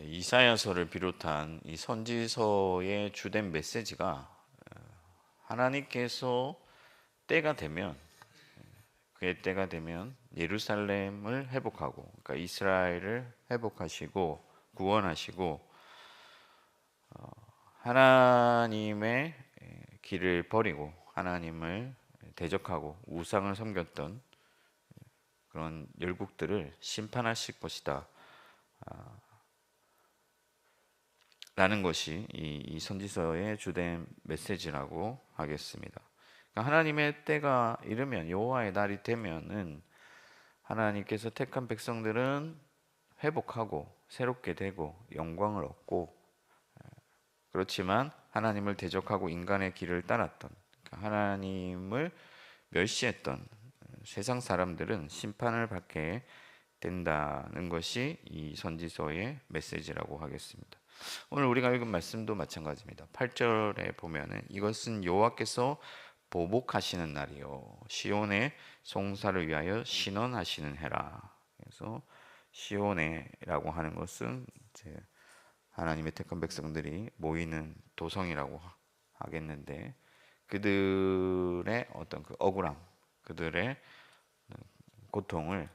이사야서를 비롯한 이 선지서의 주된 메시지가 하나님께서 때가 되면 그의 때가 되면 예루살렘을 회복하고, 그러니까 이스라엘을 회복하시고 구원하시고, 하나님의 길을 버리고 하나님을 대적하고 우상을 섬겼던 그런 열국들을 심판하실 것이다 라는 것이 이 선지서의 주된 메시지라고 하겠습니다. 그러니까 하나님의 때가 이르면, 여호와의 날이 되면은 하나님께서 택한 백성들은 회복하고 새롭게 되고 영광을 얻고, 그렇지만 하나님을 대적하고 인간의 길을 따랐던, 그러니까 하나님을 멸시했던 세상 사람들은 심판을 받게 된다는 것이 이 선지서의 메시지라고 하겠습니다. 오늘 우리가 읽은 말씀도 마찬가지입니다. 8절에 보면은 이것은 여호와께서 보복하시는 날이요 시온의 송사를 위하여 신원하시는 해라. 그래서 시온에라고 하는 것은 이제 하나님의 택한 백성들이 모이는 도성이라고 하겠는데, 그들의 어떤 그 억울함, 그들의 고통을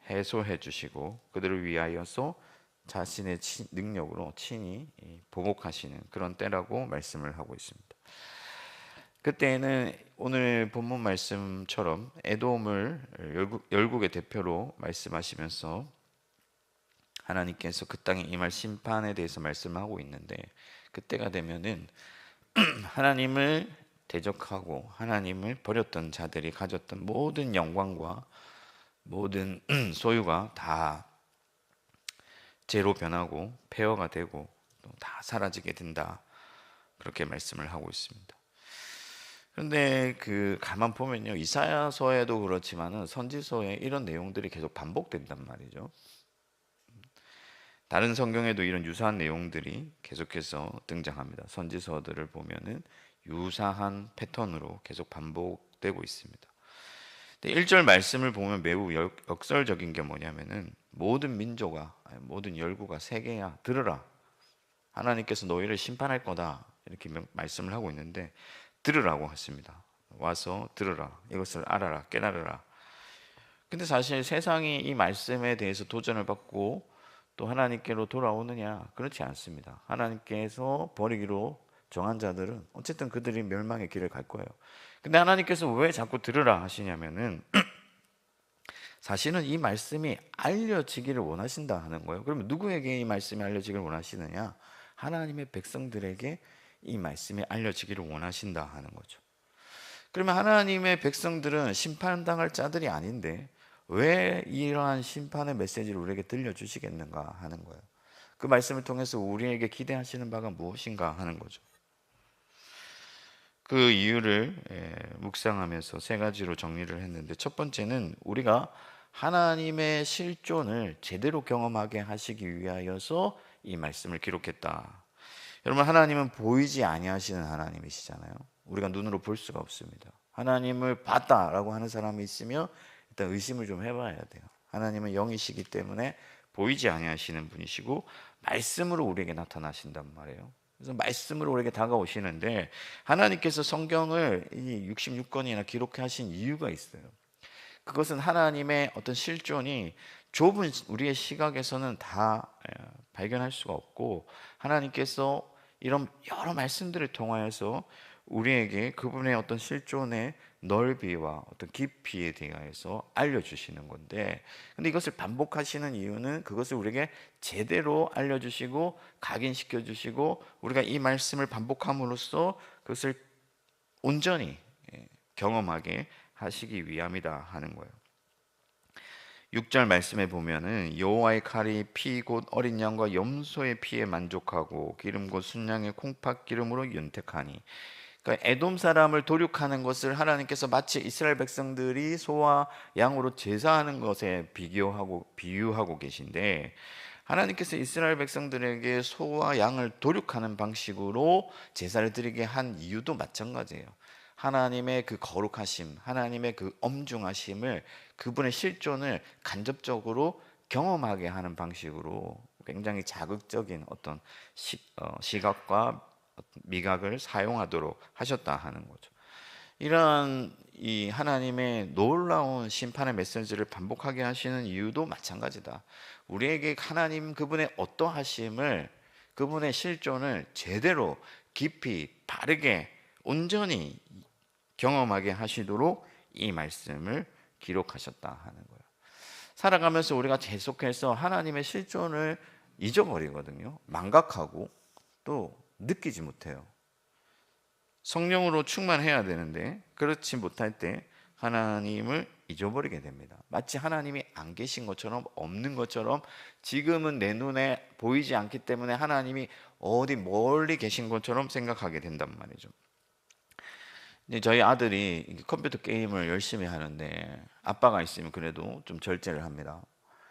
해소해 주시고 그들을 위하여서 자신의 능력으로 친히 보복하시는 그런 때라고 말씀을 하고 있습니다. 그때에는 오늘 본문 말씀처럼 에돔을 열국의 대표로 말씀하시면서 하나님께서 그 땅에 임할 심판에 대해서 말씀하고 있는데, 그때가 되면은 하나님을 대적하고 하나님을 버렸던 자들이 가졌던 모든 영광과 모든 소유가 다 재로 변하고 폐허가 되고 또 다 사라지게 된다, 그렇게 말씀을 하고 있습니다. 그런데 그 가만 보면요, 이사야서에도 그렇지만은 선지서에 이런 내용들이 계속 반복된단 말이죠. 다른 성경에도 이런 유사한 내용들이 계속해서 등장합니다. 선지서들을 보면은 유사한 패턴으로 계속 반복되고 있습니다. 1절 말씀을 보면 매우 역설적인 게 뭐냐면은 모든 민족아, 모든 열국아, 세계야 들으라, 하나님께서 너희를 심판할 거다, 이렇게 말씀을 하고 있는데 들으라고 하십니다. 와서 들으라, 이것을 알아라, 깨달으라. 근데 사실 세상이 이 말씀에 대해서 도전을 받고 또 하나님께로 돌아오느냐? 그렇지 않습니다. 하나님께서 버리기로 정한 자들은 어쨌든 그들이 멸망의 길을 갈 거예요. 근데 하나님께서 왜 자꾸 들으라 하시냐면은 사실은 이 말씀이 알려지기를 원하신다 하는 거예요. 그러면 누구에게 이 말씀이 알려지기를 원하시느냐? 하나님의 백성들에게 이 말씀이 알려지기를 원하신다 하는 거죠. 그러면 하나님의 백성들은 심판당할 자들이 아닌데 왜 이러한 심판의 메시지를 우리에게 들려주시겠는가 하는 거예요. 그 말씀을 통해서 우리에게 기대하시는 바가 무엇인가 하는 거죠. 그 이유를 묵상하면서 세 가지로 정리를 했는데, 첫 번째는 우리가 하나님의 실존을 제대로 경험하게 하시기 위하여서 이 말씀을 기록했다. 여러분, 하나님은 보이지 아니하시는 하나님이시잖아요. 우리가 눈으로 볼 수가 없습니다. 하나님을 봤다라고 하는 사람이 있으면 일단 의심을 좀 해봐야 돼요. 하나님은 영이시기 때문에 보이지 아니하시는 분이시고 말씀으로 우리에게 나타나신단 말이에요. 그래서 말씀으로 우리에게 다가오시는데, 하나님께서 성경을 이 66권이나 기록하신 이유가 있어요. 그것은 하나님의 어떤 실존이 좁은 우리의 시각에서는 다 발견할 수가 없고, 하나님께서 이런 여러 말씀들을 통하여서 우리에게 그분의 어떤 실존의 넓이와 어떤 깊이에 대하여서 알려주시는 건데, 근데 이것을 반복하시는 이유는 그것을 우리에게 제대로 알려주시고 각인시켜 주시고 우리가 이 말씀을 반복함으로써 그것을 온전히 경험하게 하시기 위함이다 하는 거예요. 6절 말씀에 보면은 여호와의 칼이 피 곧 어린 양과 염소의 피에 만족하고 기름 곧 순양의 콩팥 기름으로 윤택하니, 그러니까 에돔 사람을 도륙하는 것을 하나님께서 마치 이스라엘 백성들이 소와 양으로 제사하는 것에 비유하고 계신데, 하나님께서 이스라엘 백성들에게 소와 양을 도륙하는 방식으로 제사를 드리게 한 이유도 마찬가지예요. 하나님의 그 거룩하심, 하나님의 그 엄중하심을, 그분의 실존을 간접적으로 경험하게 하는 방식으로 굉장히 자극적인 어떤 시각과 미각을 사용하도록 하셨다 하는 거죠. 이러한 이 하나님의 놀라운 심판의 메시지를 반복하게 하시는 이유도 마찬가지다. 우리에게 하나님 그분의 어떠하심을, 그분의 실존을 제대로 깊이 바르게 온전히 경험하게 하시도록 이 말씀을 기록하셨다 하는 거예요. 살아가면서 우리가 계속해서 하나님의 실존을 잊어버리거든요. 망각하고 또 느끼지 못해요. 성령으로 충만해야 되는데 그렇지 못할 때 하나님을 잊어버리게 됩니다. 마치 하나님이 안 계신 것처럼, 없는 것처럼, 지금은 내 눈에 보이지 않기 때문에 하나님이 어디 멀리 계신 것처럼 생각하게 된단 말이죠. 근데 저희 아들이 컴퓨터 게임을 열심히 하는데 아빠가 있으면 그래도 좀 절제를 합니다.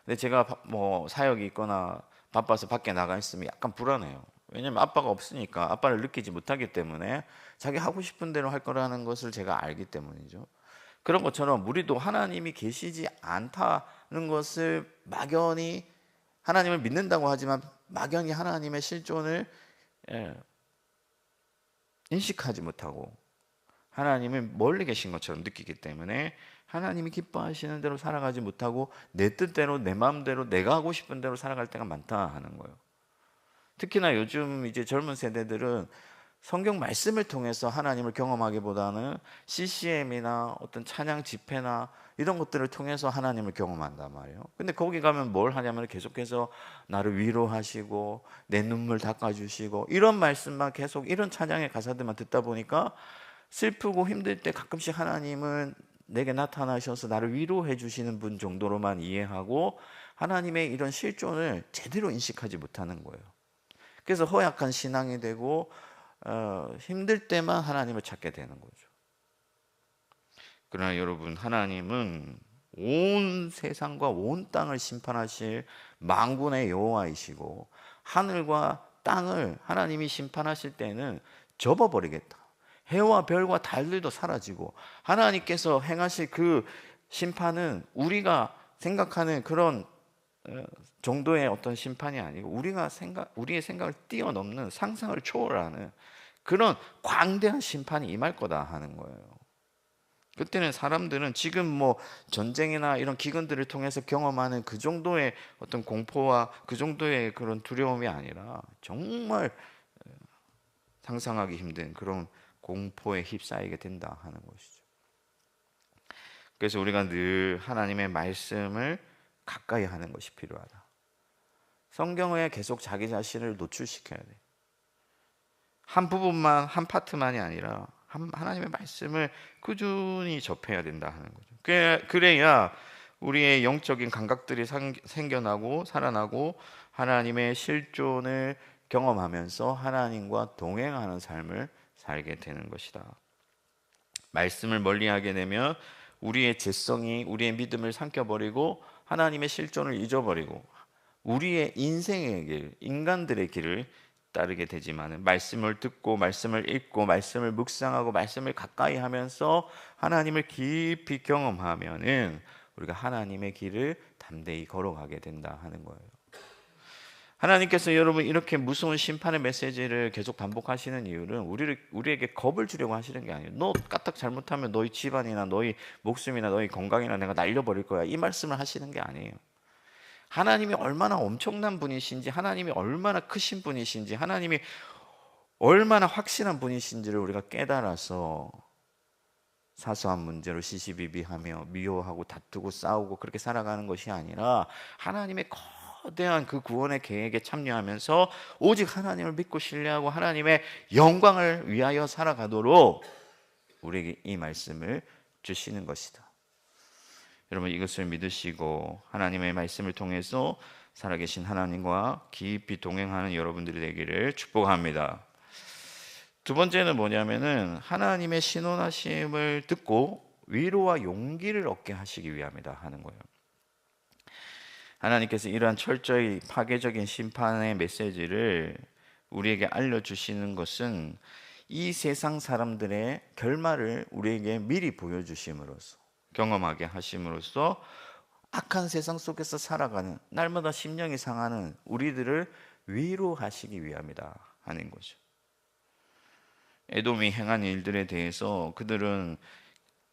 근데 제가 뭐 사역이 있거나 바빠서 밖에 나가 있으면 약간 불안해요. 왜냐면 아빠가 없으니까, 아빠를 느끼지 못하기 때문에 자기 하고 싶은 대로 할 거라는 것을 제가 알기 때문이죠. 그런 것처럼 우리도 하나님이 계시지 않다는 것을 막연히, 하나님을 믿는다고 하지만 막연히 하나님의 실존을 인식하지 못하고 하나님은 멀리 계신 것처럼 느끼기 때문에 하나님이 기뻐하시는 대로 살아가지 못하고 내 뜻대로, 내 마음대로, 내가 하고 싶은 대로 살아갈 때가 많다 하는 거예요. 특히나 요즘 이제 젊은 세대들은 성경 말씀을 통해서 하나님을 경험하기보다는 CCM이나 어떤 찬양 집회나 이런 것들을 통해서 하나님을 경험한단 말이에요. 근데 거기 가면 뭘 하냐면 계속해서 나를 위로하시고 내 눈물 닦아주시고 이런 말씀만 계속, 이런 찬양의 가사들만 듣다 보니까 슬프고 힘들 때 가끔씩 하나님은 내게 나타나셔서 나를 위로해 주시는 분 정도로만 이해하고 하나님의 이런 실존을 제대로 인식하지 못하는 거예요. 그래서 허약한 신앙이 되고 힘들 때만 하나님을 찾게 되는 거죠. 그러나 여러분, 하나님은 온 세상과 온 땅을 심판하실 만군의 여호와이시고 하늘과 땅을 하나님이 심판하실 때는 접어버리겠다. 해와 별과 달들도 사라지고 하나님께서 행하실 그 심판은 우리가 생각하는 그런 정도의 어떤 심판이 아니고 우리의 생각을 뛰어넘는, 상상을 초월하는 그런 광대한 심판이 임할 거다 하는 거예요. 그때는 사람들은 지금 뭐 전쟁이나 이런 기근들을 통해서 경험하는 그 정도의 어떤 공포와 그 정도의 그런 두려움이 아니라 정말 상상하기 힘든 그런 공포에 휩싸이게 된다 하는 것이죠. 그래서 우리가 늘 하나님의 말씀을 가까이 하는 것이 필요하다. 성경에 계속 자기 자신을 노출시켜야 돼. 한 부분만, 한 파트만이 아니라 하나님의 말씀을 꾸준히 접해야 된다 하는 거죠. 그래야 우리의 영적인 감각들이 생겨나고 살아나고 하나님의 실존을 경험하면서 하나님과 동행하는 삶을 살게 되는 것이다. 말씀을 멀리하게 되면 우리의 죄성이 우리의 믿음을 삼켜버리고 하나님의 실존을 잊어버리고 우리의 인생의 길, 인간들의 길을 따르게 되지만 말씀을 듣고 말씀을 읽고 말씀을 묵상하고 말씀을 가까이 하면서 하나님을 깊이 경험하면은 우리가 하나님의 길을 담대히 걸어가게 된다 하는 거예요. 하나님께서 여러분 이렇게 무서운 심판의 메시지를 계속 반복하시는 이유는 우리에게 겁을 주려고 하시는 게 아니에요. 너 까딱 잘못하면 너희 집안이나 너희 목숨이나 너희 건강이나 내가 날려버릴 거야, 이 말씀을 하시는 게 아니에요. 하나님이 얼마나 엄청난 분이신지, 하나님이 얼마나 크신 분이신지, 하나님이 얼마나 확실한 분이신지를 우리가 깨달아서 사소한 문제로 시시비비하며 미워하고 다투고 싸우고 그렇게 살아가는 것이 아니라 하나님의 거대한 그 구원의 계획에 참여하면서 오직 하나님을 믿고 신뢰하고 하나님의 영광을 위하여 살아가도록 우리에게 이 말씀을 주시는 것이다. 여러분, 이것을 믿으시고 하나님의 말씀을 통해서 살아계신 하나님과 깊이 동행하는 여러분들이 되기를 축복합니다. 두 번째는 뭐냐면은 하나님의 신원하심을 듣고 위로와 용기를 얻게 하시기 위함이다 하는 거예요. 하나님께서 이러한 철저히 파괴적인 심판의 메시지를 우리에게 알려주시는 것은 이 세상 사람들의 결말을 우리에게 미리 보여주심으로써, 경험하게 하심으로써 악한 세상 속에서 살아가는, 날마다 심령이 상하는 우리들을 위로하시기 위함이다 하는 거죠. 에돔이 행한 일들에 대해서 그들은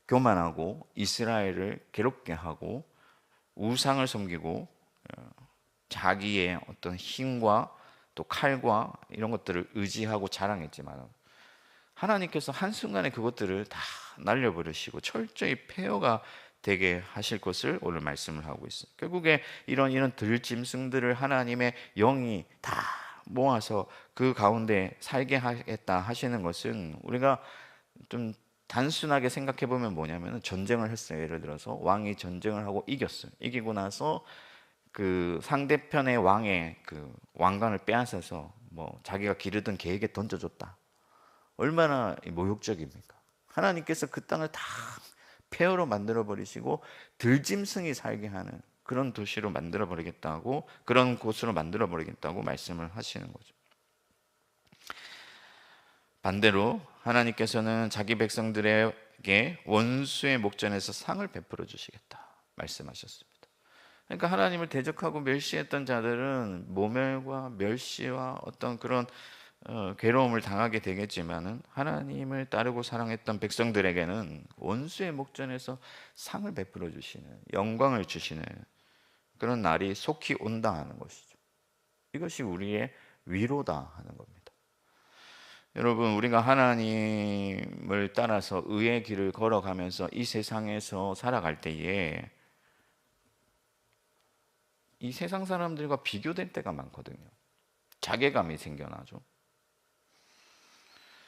교만하고 이스라엘을 괴롭게 하고 우상을 섬기고 자기의 어떤 힘과 또 칼과 이런 것들을 의지하고 자랑했지만, 하나님께서 한순간에 그것들을 다 날려버리시고 철저히 폐허가 되게 하실 것을 오늘 말씀을 하고 있어요. 결국에 이런 들짐승들을 하나님의 영이 다 모아서 그 가운데 살게 하겠다 하시는 것은, 우리가 좀 단순하게 생각해 보면 뭐냐면 전쟁을 했어요. 예를 들어서 왕이 전쟁을 하고 이겼어요. 이기고 나서 그 상대편의 왕의 그 왕관을 빼앗아서 뭐 자기가 기르던 개에게 던져줬다. 얼마나 모욕적입니까? 하나님께서 그 땅을 다 폐허로 만들어 버리시고 들짐승이 살게 하는 그런 도시로 만들어 버리겠다고, 그런 곳으로 만들어 버리겠다고 말씀을 하시는 거죠. 반대로 하나님께서는 자기 백성들에게 원수의 목전에서 상을 베풀어 주시겠다 말씀하셨습니다. 그러니까 하나님을 대적하고 멸시했던 자들은 모멸과 멸시와 어떤 그런 괴로움을 당하게 되겠지만은, 하나님을 따르고 사랑했던 백성들에게는 원수의 목전에서 상을 베풀어 주시는, 영광을 주시는 그런 날이 속히 온다 하는 것이죠. 이것이 우리의 위로다 하는 겁니다. 여러분, 우리가 하나님을 따라서 의의 길을 걸어가면서 이 세상에서 살아갈 때에 이 세상 사람들과 비교될 때가 많거든요. 자괴감이 생겨나죠.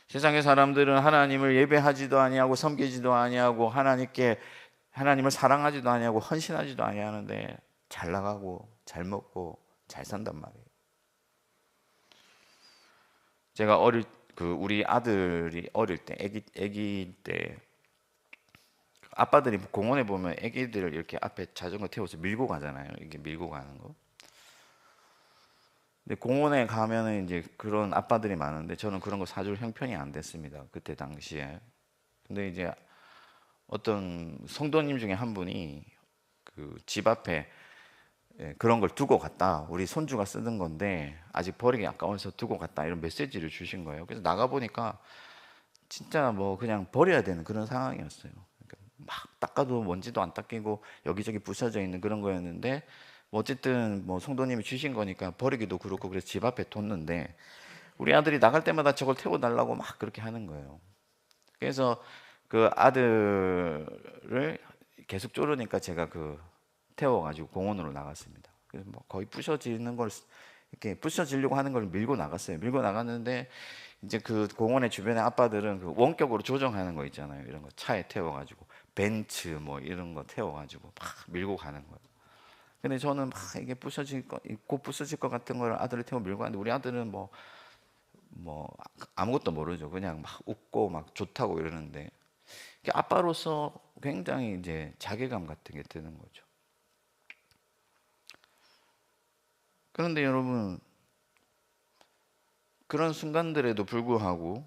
세상의 사람들은 하나님을 예배하지도 아니하고 섬기지도 아니하고 하나님을 사랑하지도 아니하고 헌신하지도 아니하는데 잘 나가고 잘 먹고 잘 산단 말이에요. 제가 우리 아들이 어릴 때, 아기 때, 아빠들이 공원에 보면 아기들을 이렇게 앞에 자전거 태워서 밀고 가잖아요. 이게 밀고 가는 거. 근데 공원에 가면은 이제 그런 아빠들이 많은데 저는 그런 거 사줄 형편이 안 됐습니다. 그때 당시에. 근데 이제 어떤 성도님 중에 한 분이 그 집 앞에 그런 걸 두고 갔다. 우리 손주가 쓰던 건데 아직 버리기 아까워서 두고 갔다. 이런 메시지를 주신 거예요. 그래서 나가 보니까 진짜 뭐 그냥 버려야 되는 그런 상황이었어요. 그러니까 막 닦아도 먼지도 안 닦이고 여기저기 부서져 있는 그런 거였는데, 뭐 어쨌든 뭐 성도님이 주신 거니까 버리기도 그렇고 그래서 집 앞에 뒀는데, 우리 아들이 나갈 때마다 저걸 태워달라고 막 그렇게 하는 거예요. 그래서 그 아들을 계속 쫓으니까 제가 그 태워가지고 공원으로 나갔습니다. 그래서 뭐 거의 부셔지는 걸 이렇게 부셔지려고 하는 걸 밀고 나갔어요. 밀고 나갔는데 이제 그 공원의 주변의 아빠들은 그 원격으로 조정하는 거 있잖아요. 이런 거 차에 태워가지고 벤츠 뭐 이런 거 태워가지고 막 밀고 가는 거예요. 근데 저는 막 이게 곧 부서질 것 같은 걸 아들을 태워 밀고 가는데, 우리 아들은 뭐 아무것도 모르죠. 그냥 막 웃고 막 좋다고 이러는데, 아빠로서 굉장히 이제 자괴감 같은 게 드는 거죠. 그런데 여러분, 그런 순간들에도 불구하고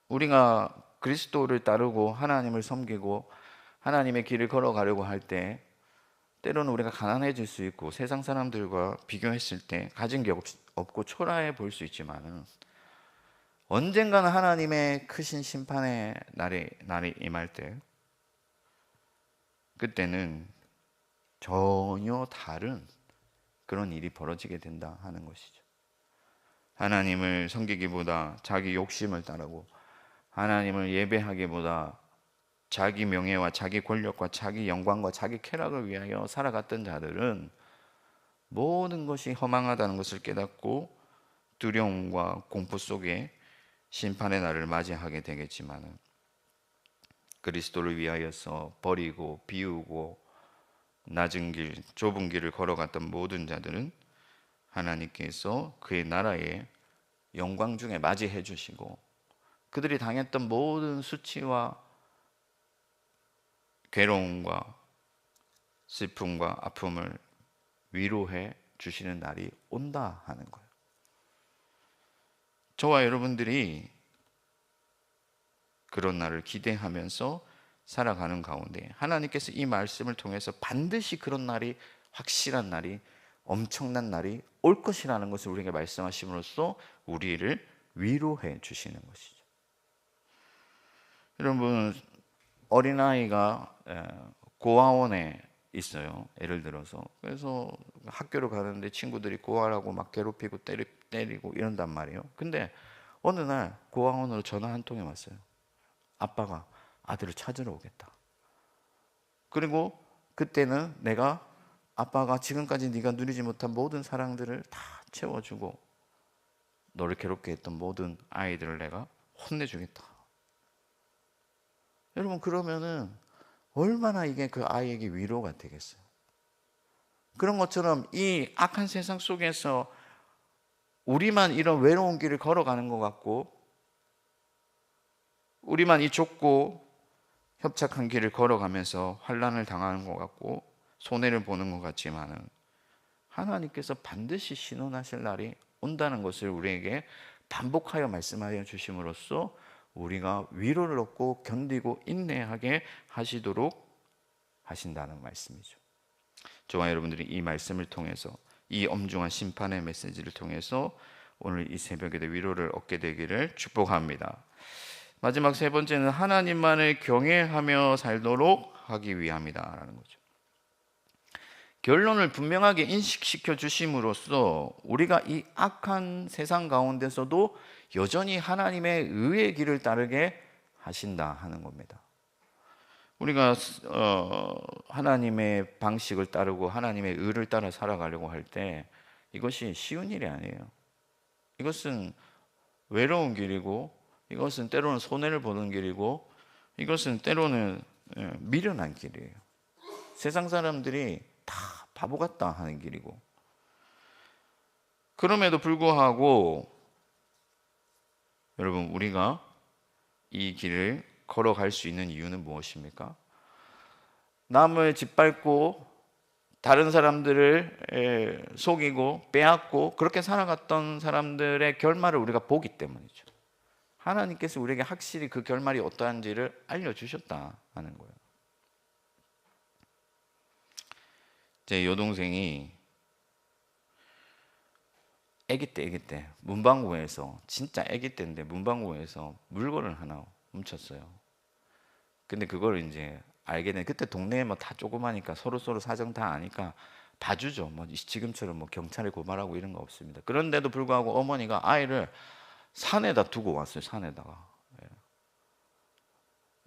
우리가 그리스도를 따르고 하나님을 섬기고 하나님의 길을 걸어가려고 할 때, 때로는 우리가 가난해질 수 있고 세상 사람들과 비교했을 때 가진 게 없고 초라해 보일 수 있지만은, 언젠가는 하나님의 크신 심판의 날이 임할 때, 그때는 전혀 다른 그런 일이 벌어지게 된다 하는 것이죠. 하나님을 섬기기보다 자기 욕심을 따르고 하나님을 예배하기보다 자기 명예와 자기 권력과 자기 영광과 자기 쾌락을 위하여 살아갔던 자들은 모든 것이 허망하다는 것을 깨닫고 두려움과 공포 속에 심판의 날을 맞이하게 되겠지만, 그리스도를 위하여서 버리고 비우고 낮은 길, 좁은 길을 걸어갔던 모든 자들은 하나님께서 그의 나라의 영광 중에 맞이해 주시고, 그들이 당했던 모든 수치와 괴로움과 슬픔과 아픔을 위로해 주시는 날이 온다 하는 거예요. 저와 여러분들이 그런 날을 기대하면서 살아가는 가운데 하나님께서 이 말씀을 통해서 반드시 그런 날이, 확실한 날이, 엄청난 날이 올 것이라는 것을 우리에게 말씀하심으로써 우리를 위로해 주시는 것이죠. 여러분, 어린아이가 고아원에 있어요. 예를 들어서. 그래서 학교를 가는데 친구들이 고아라고 막 괴롭히고 때리고 이런단 말이에요. 근데 어느 날 고아원으로 전화 한 통이 왔어요. 아빠가 아들을 찾으러 오겠다. 그리고 그때는 내가 아빠가 지금까지 네가 누리지 못한 모든 사랑들을 다 채워주고 너를 괴롭게 했던 모든 아이들을 내가 혼내주겠다. 여러분, 그러면은 얼마나 이게 그 아이에게 위로가 되겠어요. 그런 것처럼 이 악한 세상 속에서 우리만 이런 외로운 길을 걸어가는 것 같고, 우리만 이 좁고 협착한 길을 걸어가면서 환난을 당하는 것 같고 손해를 보는 것 같지만은, 하나님께서 반드시 신원하실 날이 온다는 것을 우리에게 반복하여 말씀하여 주심으로써 우리가 위로를 얻고 견디고 인내하게 하시도록 하신다는 말씀이죠. 저와 여러분들이 이 말씀을 통해서, 이 엄중한 심판의 메시지를 통해서 오늘 이 새벽에도 위로를 얻게 되기를 축복합니다. 마지막 세 번째는 하나님만을 경외하며 살도록 하기 위함이다라는 거죠. 결론을 분명하게 인식시켜 주심으로써 우리가 이 악한 세상 가운데서도 여전히 하나님의 의의 길을 따르게 하신다 하는 겁니다. 우리가 하나님의 방식을 따르고 하나님의 의를 따라 살아가려고 할 때 이것이 쉬운 일이 아니에요. 이것은 외로운 길이고, 이것은 때로는 손해를 보는 길이고, 이것은 때로는 미련한 길이에요. 세상 사람들이 다 바보 같다 하는 길이고, 그럼에도 불구하고 여러분, 우리가 이 길을 걸어갈 수 있는 이유는 무엇입니까? 남을 짓밟고 다른 사람들을 속이고 빼앗고 그렇게 살아갔던 사람들의 결말을 우리가 보기 때문이죠. 하나님께서 우리에게 확실히 그 결말이 어떠한지를 알려주셨다 하는 거예요. 제 여동생이 아기 때 문방구에서, 진짜 아기 때인데 문방구에서 물건을 하나 훔쳤어요. 근데 그걸 이제 알게 된, 그때 동네에 뭐 다 조그마니까 서로 사정 다 아니까 봐주죠. 뭐 지금처럼 뭐 경찰에 고발하고 이런 거 없습니다. 그런데도 불구하고 어머니가 아이를 산에다 두고 왔어요. 산에다가.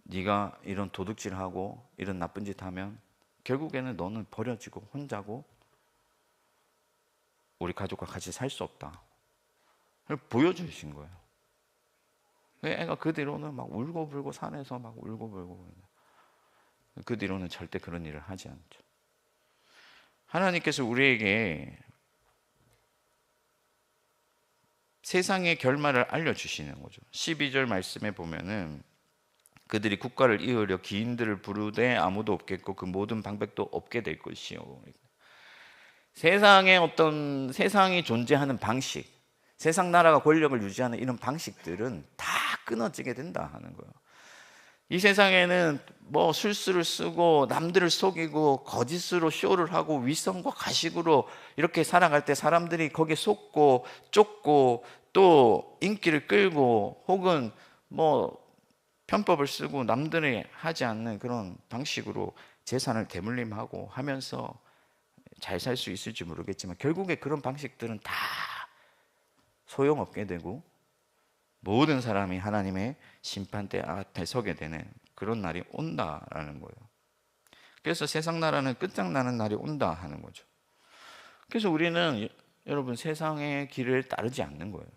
네가 이런 도둑질하고 이런 나쁜 짓 하면 결국에는 너는 버려지고 혼자고 우리 가족과 같이 살 수 없다. 보여주신 거예요. 애가 그 뒤로는 막 울고불고, 산에서 막 울고불고, 그 뒤로는 절대 그런 일을 하지 않죠. 하나님께서 우리에게 세상의 결말을 알려주시는 거죠. 12절 말씀에 보면은 그들이 국가를 이으려 기인들을 부르되 아무도 없겠고 그 모든 방백도 없게 될 것이요. 세상의 어떤, 세상이 존재하는 방식, 세상 나라가 권력을 유지하는 이런 방식들은 다 끊어지게 된다 하는 거예요. 이 세상에는 뭐 술수를 쓰고 남들을 속이고 거짓으로 쇼를 하고 위선과 가식으로 이렇게 살아갈 때 사람들이 거기에 속고 쫓고 또 인기를 끌고 혹은 뭐 편법을 쓰고 남들이 하지 않는 그런 방식으로 재산을 대물림하고 하면서 잘 살 수 있을지 모르겠지만 결국에 그런 방식들은 다 소용없게 되고 모든 사람이 하나님의 심판대 앞에 서게 되는 그런 날이 온다라는 거예요. 그래서 세상 나라는 끝장나는 날이 온다 하는 거죠. 그래서 우리는 여러분 세상의 길을 따르지 않는 거예요.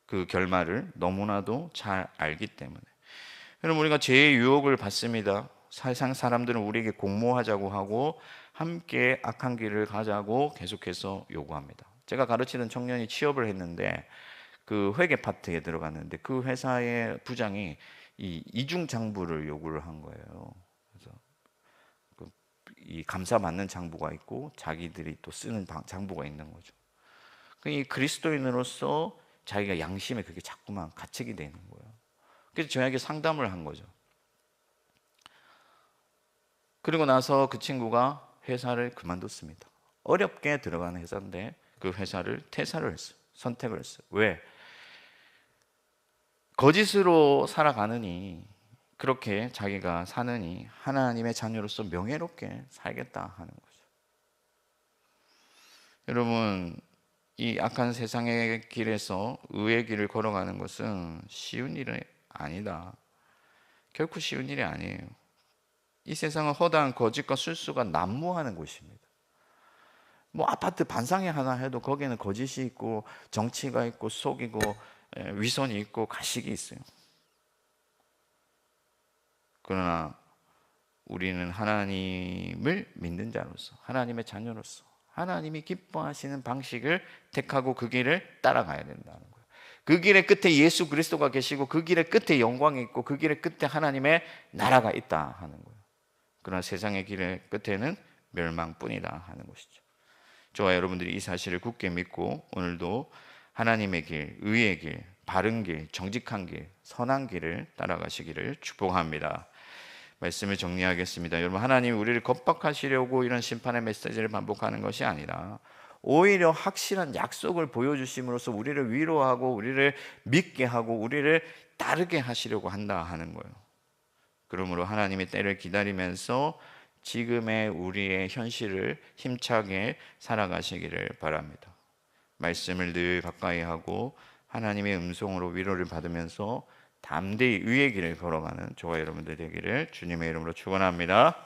그 결말을 너무나도 잘 알기 때문에. 여러분, 우리가 죄의 유혹을 받습니다. 세상 사람들은 우리에게 공모하자고 하고 함께 악한 길을 가자고 계속해서 요구합니다. 제가 가르치던 청년이 취업을 했는데 그 회계 파트에 들어갔는데 그 회사의 부장이 이 이중 장부를 요구를 한 거예요. 그래서 이 감사 받는 장부가 있고 자기들이 또 쓰는 장부가 있는 거죠. 이 그리스도인으로서 자기가 양심에 그게 자꾸만 가책이 되는 거예요. 그래서 저에게 상담을 한 거죠. 그리고 나서 그 친구가 회사를 그만뒀습니다. 어렵게 들어가는 회사인데 그 회사를 퇴사를 했어요. 선택을 했어요. 왜? 거짓으로 살아가느니, 그렇게 자기가 사느니 하나님의 자녀로서 명예롭게 살겠다 하는 거죠. 여러분, 이 악한 세상의 길에서 의의 길을 걸어가는 것은 쉬운 일은 아니다. 결코 쉬운 일이 아니에요. 이 세상은 허다한 거짓과 술수가 난무하는 곳입니다. 뭐 아파트 반상회 하나 해도 거기는 거짓이 있고 정치가 있고 속이고 위선이 있고 가식이 있어요. 그러나 우리는 하나님을 믿는 자로서, 하나님의 자녀로서 하나님이 기뻐하시는 방식을 택하고 그 길을 따라가야 된다는 거예요. 그 길의 끝에 예수 그리스도가 계시고 그 길의 끝에 영광이 있고 그 길의 끝에 하나님의 나라가 있다 하는 거예요. 그러나 세상의 길의 끝에는 멸망뿐이다 하는 것이죠. 저와 여러분들이 이 사실을 굳게 믿고 오늘도 하나님의 길, 의의 길, 바른 길, 정직한 길, 선한 길을 따라가시기를 축복합니다. 말씀을 정리하겠습니다. 여러분, 하나님이 우리를 겁박하시려고 이런 심판의 메시지를 반복하는 것이 아니라 오히려 확실한 약속을 보여주심으로써 우리를 위로하고 우리를 믿게 하고 우리를 따르게 하시려고 한다 하는 거예요. 그러므로 하나님의 때를 기다리면서 지금의 우리의 현실을 힘차게 살아가시기를 바랍니다. 말씀을 늘 가까이 하고 하나님의 음성으로 위로를 받으면서 담대히 의의 길을 걸어가는 저와 여러분들 되기를 주님의 이름으로 축원합니다.